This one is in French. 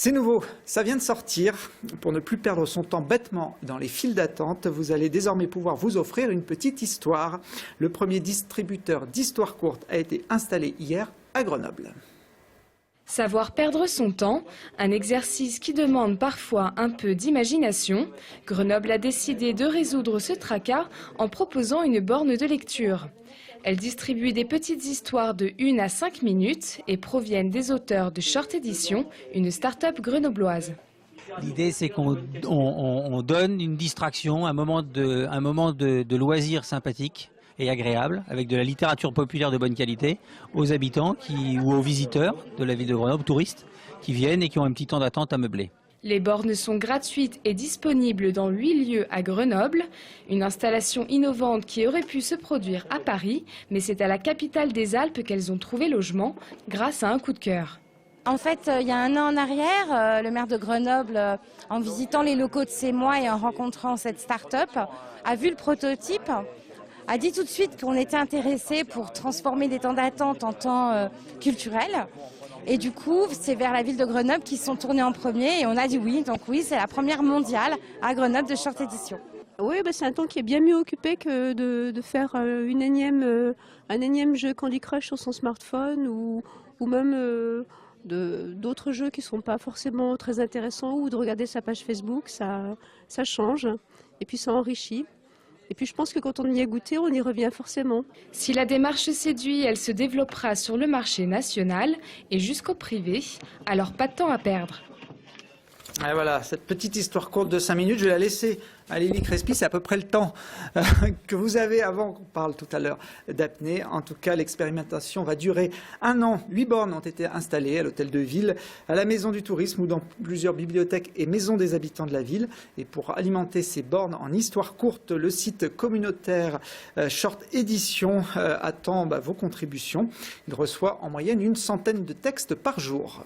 C'est nouveau, ça vient de sortir. Pour ne plus perdre son temps bêtement dans les files d'attente, vous allez désormais pouvoir vous offrir une petite histoire. Le premier distributeur d'histoires courtes a été installé hier à Grenoble. Savoir perdre son temps, un exercice qui demande parfois un peu d'imagination. Grenoble a décidé de résoudre ce tracas en proposant une borne de lecture. Elle distribue des petites histoires de 1 à 5 minutes et proviennent des auteurs de Short Edition, une start-up grenobloise. L'idée, c'est qu'on donne une distraction, un moment de loisir sympathique et agréable, avec de la littérature populaire de bonne qualité, aux habitants ou aux visiteurs de la ville de Grenoble, touristes, qui viennent et qui ont un petit temps d'attente à meubler. Les bornes sont gratuites et disponibles dans 8 lieux à Grenoble. Une installation innovante qui aurait pu se produire à Paris, mais c'est à la capitale des Alpes qu'elles ont trouvé logement grâce à un coup de cœur. En fait, il y a 1 an en arrière, le maire de Grenoble, en visitant les locaux de CEMOI et en rencontrant cette start-up, a vu le prototype, a dit tout de suite qu'on était intéressé pour transformer des temps d'attente en temps culturels. Et du coup, c'est vers la ville de Grenoble qu'ils se sont tournés en premier et on a dit oui. Donc oui, c'est la première mondiale à Grenoble de Short Edition. Oui, c'est un temps qui est bien mieux occupé que de faire un énième jeu Candy Crush sur son smartphone ou même d'autres jeux qui ne sont pas forcément très intéressants ou de regarder sa page Facebook. Ça change et puis ça enrichit. Et puis je pense que quand on y a goûté, on y revient forcément. Si la démarche séduit, elle se développera sur le marché national et jusqu'au privé. Alors pas de temps à perdre. Et voilà, cette petite histoire courte de 5 minutes, je vais la laisser à Lily Crespi. C'est à peu près le temps que vous avez avant qu'on parle tout à l'heure d'apnée. En tout cas, l'expérimentation va durer 1 an. 8 bornes ont été installées à l'hôtel de ville, à la maison du tourisme ou dans plusieurs bibliothèques et maisons des habitants de la ville. Et pour alimenter ces bornes en histoire courte, le site communautaire Short Edition attend vos contributions. Il reçoit en moyenne 100 de textes par jour.